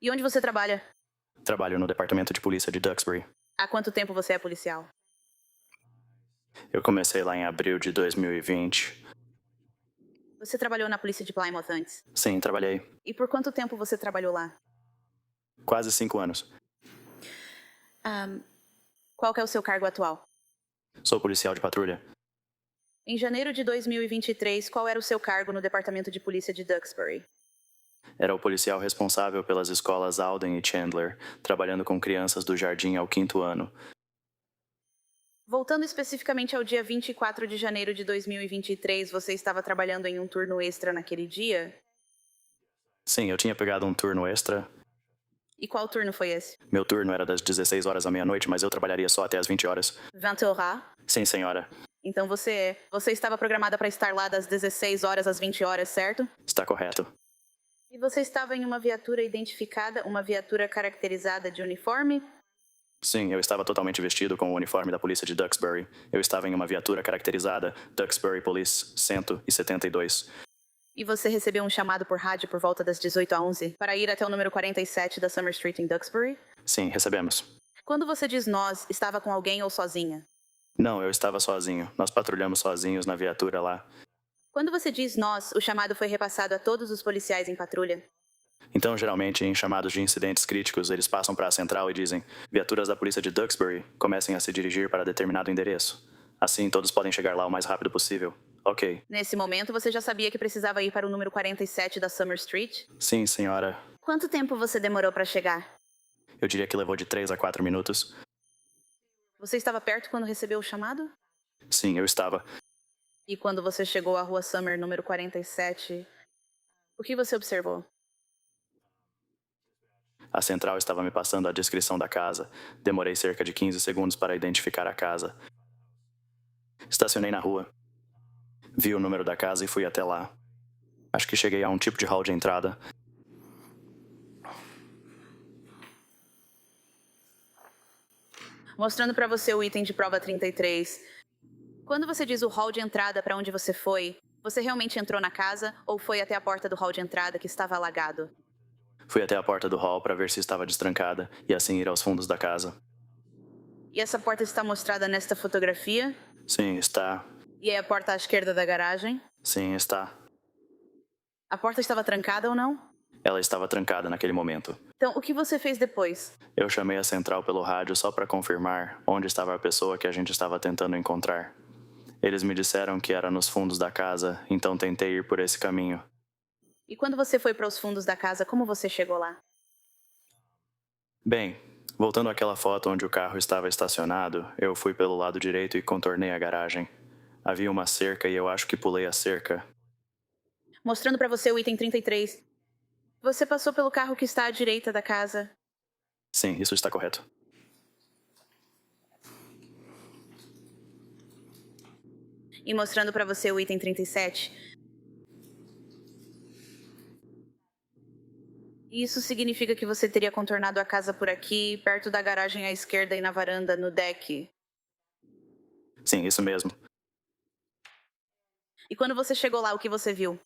E onde você trabalha? Trabalho no departamento de polícia de Duxbury. Há quanto tempo você é policial? Eu comecei lá em abril de 2020. Você trabalhou na polícia de Plymouth antes? Sim, trabalhei. E por quanto tempo você trabalhou lá? Quase 5 anos. Qual que é o seu cargo atual? Sou policial de patrulha. Em janeiro de 2023, qual era o seu cargo no departamento de polícia de Duxbury? Era o policial responsável pelas escolas Alden e Chandler, trabalhando com crianças do jardim ao 5º ano. Voltando especificamente ao dia 24 de janeiro de 2023, você estava trabalhando em um turno extra naquele dia? Sim, eu tinha pegado um turno extra. E qual turno foi esse? Meu turno era das 16 horas à meia-noite, mas eu trabalharia só até as 20 horas. 20 horas? Sim, senhora. Então você estava programada para estar lá das 16 horas às 20 horas, certo? Está correto. E você estava em uma viatura identificada, uma viatura caracterizada de uniforme? Sim, eu estava totalmente vestido com o uniforme da polícia de Duxbury. Eu estava em uma viatura caracterizada Duxbury Police 172. E você recebeu um chamado por rádio por volta das 18h11 para ir até o número 47 da Summer Street em Duxbury? Sim, recebemos. Quando você diz nós, estava com alguém ou sozinha? Não, eu estava sozinho. Nós patrulhamos sozinhos na viatura lá. Quando você diz nós, o chamado foi repassado a todos os policiais em patrulha. Então, geralmente, em chamados de incidentes críticos, eles passam para a central e dizem: viaturas da polícia de Duxbury comecem a se dirigir para determinado endereço. Assim, todos podem chegar lá o mais rápido possível. Ok. Nesse momento, você já sabia que precisava ir para o número 47 da Summer Street? Sim, senhora. Quanto tempo você demorou para chegar? Eu diria que levou de 3 a 4 minutos. Você estava perto quando recebeu o chamado? Sim, eu estava. E quando você chegou à rua Summer, número 47, o que você observou? A central estava me passando a descrição da casa. Demorei cerca de 15 segundos para identificar a casa. Estacionei na rua. Vi o número da casa e fui até lá. Acho que cheguei a um tipo de hall de entrada. Mostrando para você o item de prova 33. Quando você diz o hall de entrada para onde você realmente entrou na casa ou foi até a porta do hall de entrada que estava alagado? Fui até a porta do hall para ver se estava destrancada e assim ir aos fundos da casa. E essa porta está mostrada nesta fotografia? Sim, está. E é a porta à esquerda da garagem? Sim, está. A porta estava trancada ou não? Ela estava trancada naquele momento. Então, o que você fez depois? Eu chamei a central pelo rádio só para confirmar onde estava a pessoa que a gente estava tentando encontrar. Eles me disseram que era nos fundos da casa, então tentei ir por esse caminho. E quando você foi para os fundos da casa, como você chegou lá? Bem, voltando àquela foto onde o carro estava estacionado, eu fui pelo lado direito e contornei a garagem. Havia uma cerca e eu acho que pulei a cerca. Mostrando para você o item 33. Você passou pelo carro que está à direita da casa. Sim, isso está correto. E mostrando para você o item 37. Isso significa que você teria contornado a casa por aqui, perto da garagem à esquerda e na varanda, no deck. Sim, isso mesmo. E quando você chegou lá, o que você viu?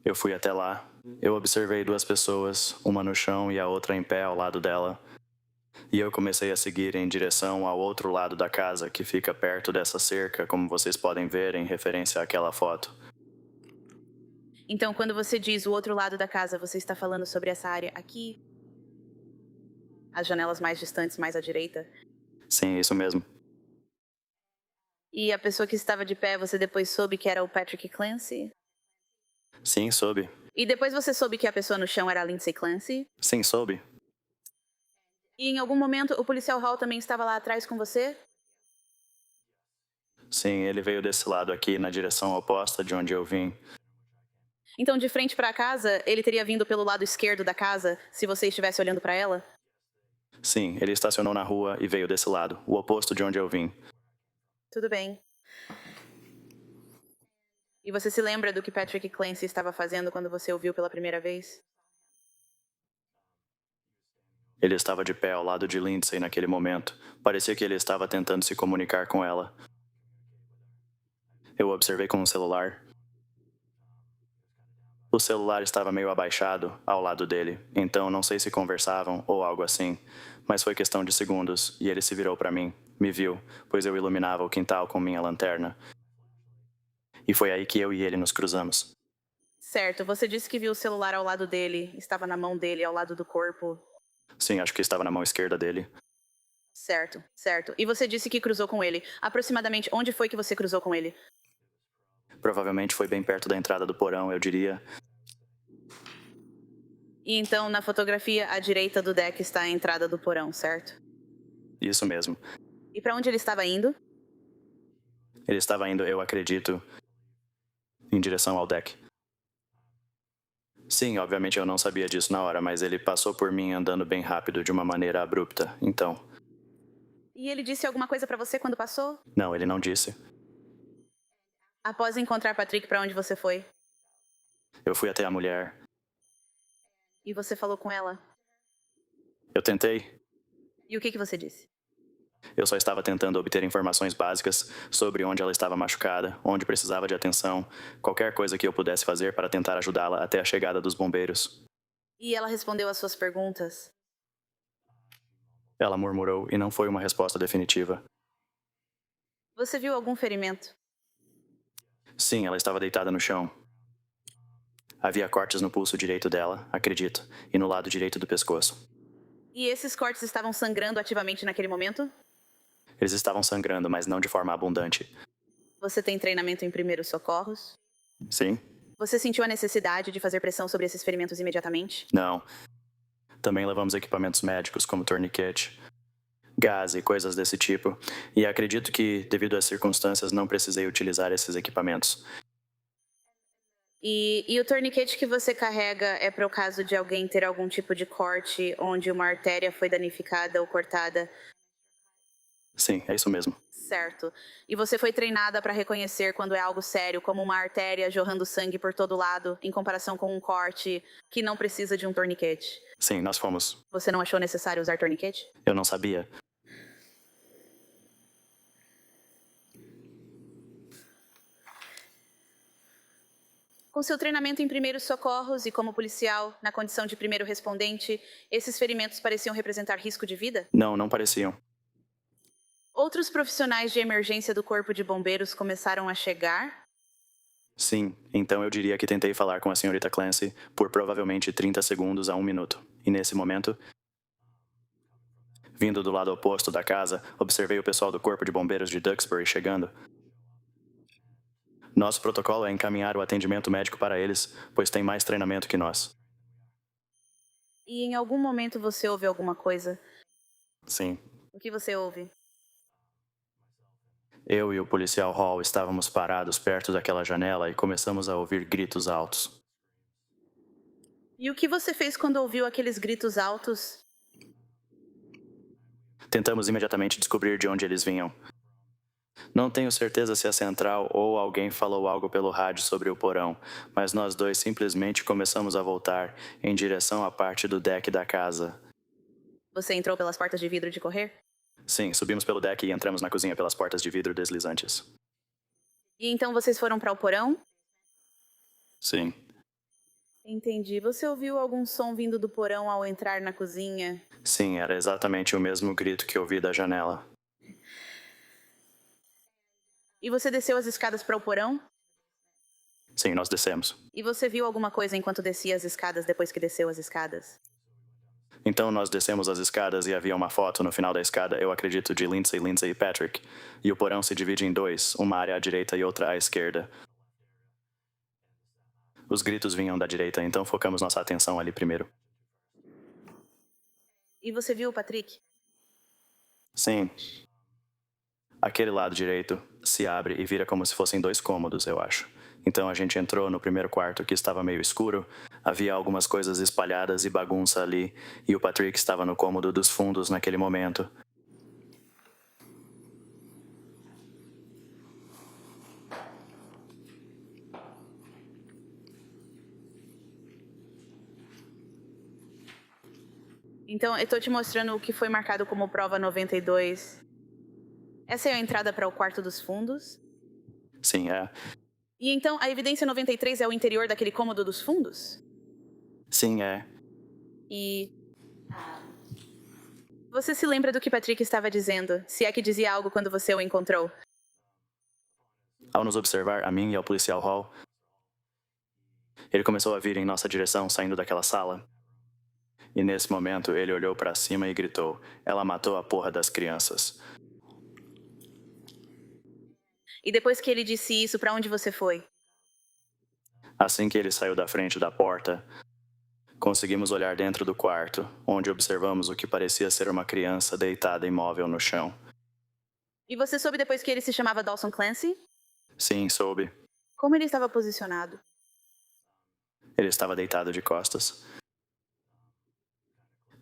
Eu fui até lá. Eu observei 2 pessoas, uma no chão e a outra em pé ao lado dela. E eu comecei a seguir em direção ao outro lado da casa, que fica perto dessa cerca, como vocês podem ver em referência àquela foto. Então, quando você diz o outro lado da casa, você está falando sobre essa área aqui? As janelas mais distantes, mais à direita? Sim, isso mesmo. E a pessoa que estava de pé, você depois soube que era o Patrick Clancy? Sim, soube. E depois você soube que a pessoa no chão era a Lindsay Clancy? Sim, soube. E em algum momento o policial Hall também estava lá atrás com você? Sim, ele veio desse lado aqui, na direção oposta de onde eu vim. Então, de frente para a casa, ele teria vindo pelo lado esquerdo da casa, se você estivesse olhando para ela? Sim, ele estacionou na rua e veio desse lado, o oposto de onde eu vim. Tudo bem. E você se lembra do que Patrick Clancy estava fazendo quando você o viu pela primeira vez? Ele estava de pé ao lado de Lindsay naquele momento. Parecia que ele estava tentando se comunicar com ela. Eu o observei com o celular. O celular estava meio abaixado ao lado dele, então não sei se conversavam ou algo assim, mas foi questão de segundos e ele se virou para mim, me viu, pois eu iluminava o quintal com minha lanterna. E foi aí que eu e ele nos cruzamos. Certo, você disse que viu o celular ao lado dele, estava na mão dele, ao lado do corpo. Sim, acho que estava na mão esquerda dele. Certo, certo. E você disse que cruzou com ele. Aproximadamente onde foi que você cruzou com ele? Provavelmente foi bem perto da entrada do porão, eu diria. E então, na fotografia, à direita do deck está a entrada do porão, certo? Isso mesmo. E para onde ele estava indo? Ele estava indo, eu acredito, em direção ao deck. Sim, obviamente eu não sabia disso na hora, mas ele passou por mim andando bem rápido de uma maneira abrupta. Então, E ele disse alguma coisa para você quando passou? não, ele não disse. Após encontrar Patrick, para onde você foi? Eu fui até a mulher. E você falou com ela? Eu tentei. E o que você disse? Eu só estava tentando obter informações básicas sobre onde ela estava machucada, onde precisava de atenção, qualquer coisa que eu pudesse fazer para tentar ajudá-la até a chegada dos bombeiros. E ela respondeu às suas perguntas? Ela murmurou e não foi uma resposta definitiva. Você viu algum ferimento? Sim, ela estava deitada no chão. Havia cortes no pulso direito dela, acredito, e no lado direito do pescoço. E esses cortes estavam sangrando ativamente naquele momento? Eles estavam sangrando, mas não de forma abundante. Você tem treinamento em primeiros socorros? Sim? Você sentiu a necessidade de fazer pressão sobre esses ferimentos imediatamente? Não. Também levamos equipamentos médicos como tourniquet, gás e coisas desse tipo, e acredito que, devido às circunstâncias, não precisei utilizar esses equipamentos. E o torniquete que você carrega é para o caso de alguém ter algum tipo de corte onde uma artéria foi danificada ou cortada, Sim, é isso mesmo. certo? E você foi treinada para reconhecer quando é algo sério, como uma artéria jorrando sangue por todo lado, em comparação com um corte que não precisa de um torniquete. Sim, nós fomos. Você não achou necessário usar torniquete? Eu não sabia. Com seu treinamento em primeiros socorros e como policial, na condição de primeiro respondente, esses ferimentos pareciam representar risco de vida? Não, não pareciam. Outros profissionais de emergência do Corpo de Bombeiros começaram a chegar? Sim, então eu diria que tentei falar com a senhorita Clancy por provavelmente 30 segundos a 1 minuto. E nesse momento, vindo do lado oposto da casa, observei o pessoal do Corpo de Bombeiros de Duxbury chegando. Nosso protocolo é encaminhar o atendimento médico para eles, pois têm mais treinamento que nós. E em algum momento você ouve alguma coisa? Sim. O que você ouve? Eu e o policial Hall estávamos parados perto daquela janela e começamos a ouvir gritos altos. E o que você fez quando ouviu aqueles gritos altos? Tentamos imediatamente descobrir de onde eles vinham. Não tenho certeza se a central ou alguém falou algo pelo rádio sobre o porão, mas nós dois simplesmente começamos a voltar em direção à parte do deck da casa. Você entrou pelas portas de vidro de correr? Sim, subimos pelo deck e entramos na cozinha pelas portas de vidro deslizantes. E então vocês foram para o porão? Sim. Entendi. Você ouviu algum som vindo do porão ao entrar na cozinha? Sim, era exatamente o mesmo grito que ouvi da janela. E você desceu as escadas para o porão? Sim, nós descemos. E você viu alguma coisa enquanto descia as escadas depois que desceu as escadas? Então nós descemos as escadas e havia uma foto no final da escada, eu acredito, de Lindsay e Patrick. E o porão se divide em dois, uma área à direita e outra à esquerda. Os gritos vinham da direita, então focamos nossa atenção ali primeiro. E você viu o Patrick? Sim. Aquele lado direito se abre e vira como se fossem dois cômodos, eu acho. Então a gente entrou no primeiro quarto que estava meio escuro, havia algumas coisas espalhadas e bagunça ali, e o Patrick estava no cômodo dos fundos naquele momento. Então, eu tô te mostrando o que foi marcado como prova 92. Essa é a entrada para o quarto dos fundos. Sim, é. E então a evidência 93 é o interior daquele cômodo dos fundos? Sim, é. E você se lembra do que Patrick estava dizendo, se é que dizia algo quando você o encontrou? Ao nos observar, a mim e ao policial Hall, ele começou a vir em nossa direção, saindo daquela sala. E nesse momento, ele olhou para cima e gritou: "Ela matou a porra das crianças." E depois que ele disse isso, pra onde você foi? Assim que ele saiu da frente da porta, conseguimos olhar dentro do quarto, onde observamos o que parecia ser uma criança deitada imóvel no chão. E você soube depois que ele se chamava Dawson Clancy? Sim, soube. Como ele estava posicionado? Ele estava deitado de costas,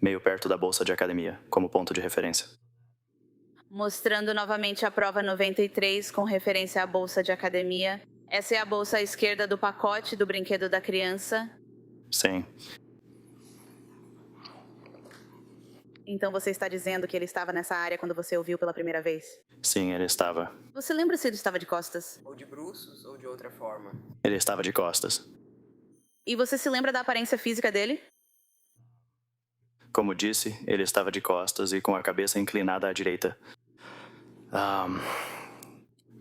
meio perto da bolsa de academia, como ponto de referência. Mostrando novamente a prova 93 com referência à bolsa de academia. Essa é a bolsa à esquerda do pacote do brinquedo da criança. Sim, Então você está dizendo que ele estava nessa área quando você o viu pela primeira vez? sim, ele estava. Você lembra se ele estava de costas? Ou de bruços, ou de outra forma. Ele estava de costas. E você se lembra da aparência física dele? Como disse, ele estava de costas e com a cabeça inclinada à direita.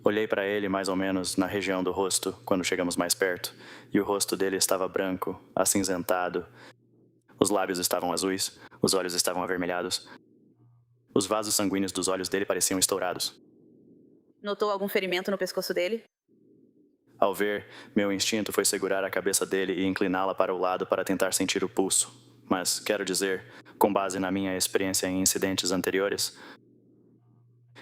Olhei para ele mais ou menos na região do rosto quando chegamos mais perto, e o rosto dele estava branco, acinzentado. Os lábios estavam azuis, os olhos estavam avermelhados. Os vasos sanguíneos dos olhos dele pareciam estourados. Notou algum ferimento no pescoço dele? Ao ver, meu instinto foi segurar a cabeça dele e incliná-la para o lado para tentar sentir o pulso. Mas, quero dizer, com base na minha experiência em incidentes anteriores,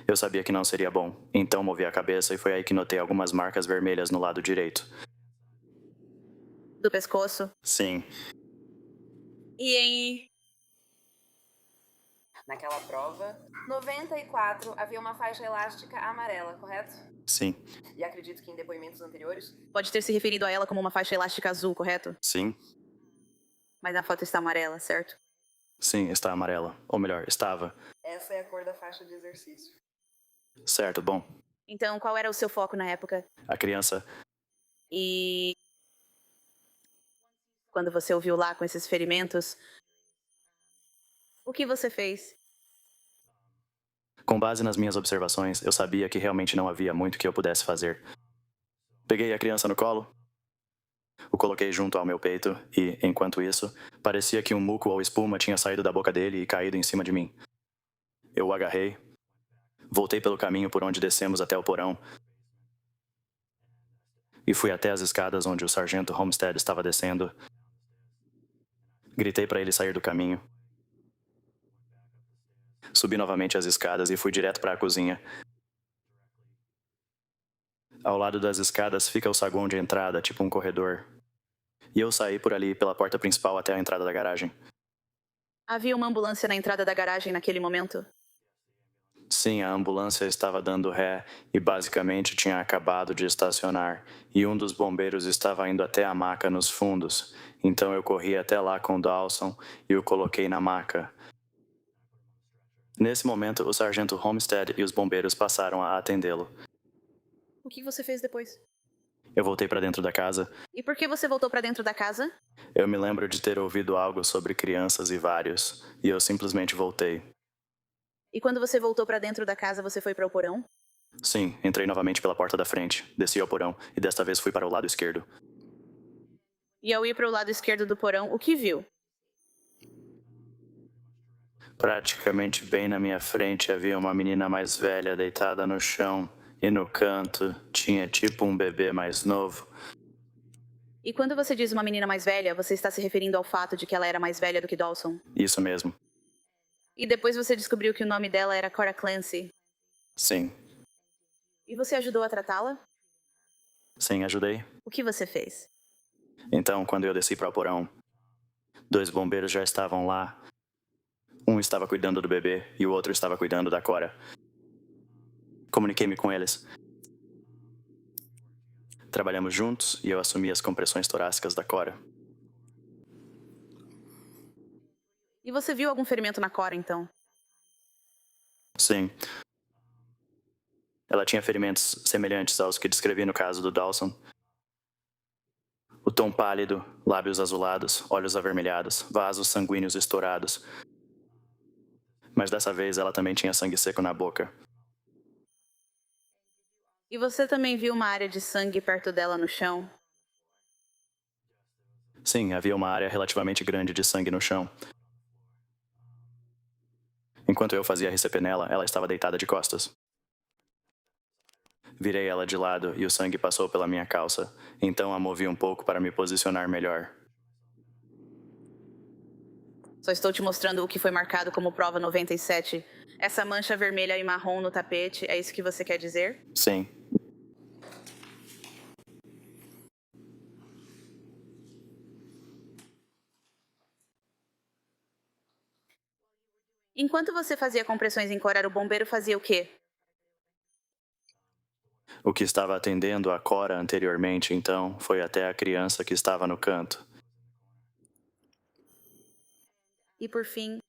eu sabia que não seria bom. Então movi a cabeça e foi aí que notei algumas marcas vermelhas no lado direito. Do pescoço? Sim, E Naquela prova, 94 havia uma faixa elástica amarela, correto? sim, E acredito que em depoimentos anteriores, pode ter se referido a ela como uma faixa elástica azul, correto? sim, Mas na foto está amarela, certo? sim, está amarela. Ou melhor, estava. essa é a cor da faixa de exercício. Certo, bom. Então, qual era o seu foco na época? A criança, E quando você o viu lá com esses ferimentos, o que você fez? com base nas minhas observações, eu sabia que realmente não havia muito que eu pudesse fazer. Peguei a criança no colo, o coloquei junto ao meu peito e, enquanto isso, parecia que um muco ou espuma tinha saído da boca dele e caído em cima de mim. Eu o agarrei, voltei pelo caminho por onde descemos até o porão e fui até as escadas onde o sargento Homestead estava descendo. Gritei para ele sair do caminho. Subi novamente as escadas e fui direto para a cozinha. Ao lado das escadas fica o saguão de entrada, tipo um corredor. E eu saí por ali pela porta principal até a entrada da garagem. Havia uma ambulância na entrada da garagem naquele momento? Sim, a ambulância estava dando ré e basicamente tinha acabado de estacionar, e um dos bombeiros estava indo até a maca nos fundos. Então eu corri até lá com o Dawson e o coloquei na maca. Nesse momento, o sargento Homestead e os bombeiros passaram a atendê-lo. O que você fez depois? Eu voltei para dentro da casa. E por que você voltou pra dentro da casa? Eu me lembro de ter ouvido algo sobre crianças e vários, e eu simplesmente voltei. E quando você voltou pra dentro da casa, você foi para o porão? Sim, entrei novamente pela porta da frente, desci ao porão e desta vez fui para o lado esquerdo. E ao ir para o lado esquerdo do porão, o que viu? Praticamente bem na minha frente havia uma menina mais velha deitada no chão e no canto tinha tipo um bebê mais novo. E quando você diz uma menina mais velha, você está se referindo ao fato de que ela era mais velha do que Dawson? Isso mesmo. E depois você descobriu que o nome dela era Cora Clancy. Sim. E você ajudou a tratá-la? Sim, ajudei. O que você fez? Então, quando eu desci para o porão, 2 bombeiros já estavam lá. Um estava cuidando do bebê e o outro estava cuidando da Cora. Comuniquei-me com eles. Trabalhamos juntos e eu assumi as compressões torácicas da Cora. E você viu algum ferimento na Cora, então? Sim. Ela tinha ferimentos semelhantes aos que descrevi no caso do Dawson. tom pálido, lábios azulados, olhos avermelhados, vasos sanguíneos estourados. Mas dessa vez ela também tinha sangue seco na boca. E você também viu uma área de sangue perto dela no chão? Sim, havia uma área relativamente grande de sangue no chão. Enquanto eu fazia RCP nela, ela estava deitada de costas. Virei ela de lado e o sangue passou pela minha calça, então a movi um pouco para me posicionar melhor. Só estou te mostrando o que foi marcado como prova 97. Essa mancha vermelha e marrom no tapete, é isso que você quer dizer? Sim. Enquanto você fazia compressões em Cora, o bombeiro fazia o quê? O que estava atendendo a Cora anteriormente, então, foi até a criança que estava no canto. E por fim,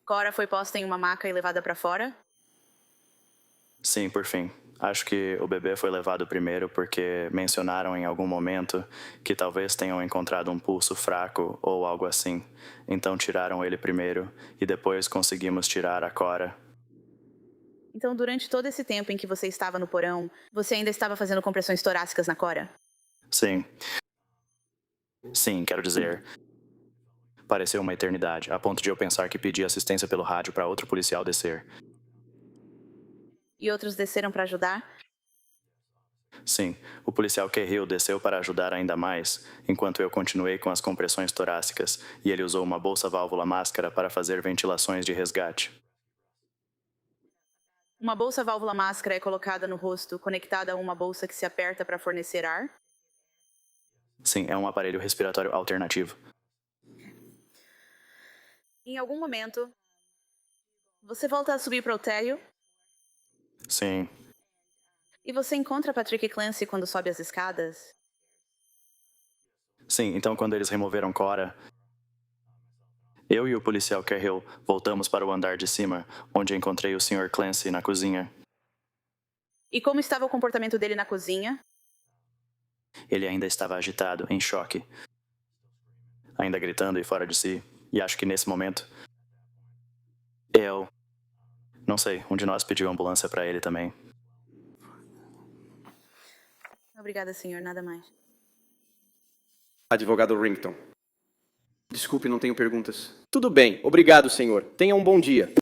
Cora foi posta em uma maca e levada para fora? Sim, por fim. Acho que o bebê foi levado primeiro porque mencionaram em algum momento que talvez tenham encontrado um pulso fraco ou algo assim. Então tiraram ele primeiro e depois conseguimos tirar a Cora. Então, durante todo esse tempo em que você estava no porão, você ainda estava fazendo compressões torácicas na Cora? Sim. Sim, quero dizer. Pareceu uma eternidade, a ponto de eu pensar que pedi assistência pelo rádio para outro policial descer. E outros desceram para ajudar? Sim, o policial Cahill desceu para ajudar ainda mais, enquanto eu continuei com as compressões torácicas, e ele usou uma bolsa válvula máscara para fazer ventilações de resgate. Uma bolsa válvula máscara é colocada no rosto, conectada a uma bolsa que se aperta para fornecer ar? Sim, é um aparelho respiratório alternativo. Em algum momento, você volta a subir para o térreo Sim, e você encontra Patrick Clancy quando sobe as escadas? sim, então quando eles removeram Cora, eu e o policial Cahill voltamos para o andar de cima, onde encontrei o Sr. Clancy na cozinha. E como estava o comportamento dele na cozinha? Ele ainda estava agitado, em choque, ainda gritando e fora de si, e acho que nesse momento, não sei, um de nós pediu ambulância para ele também. Obrigada, senhor, nada mais. Advogado Rington. Desculpe, não tenho perguntas. Tudo bem, obrigado, senhor. Tenha um bom dia.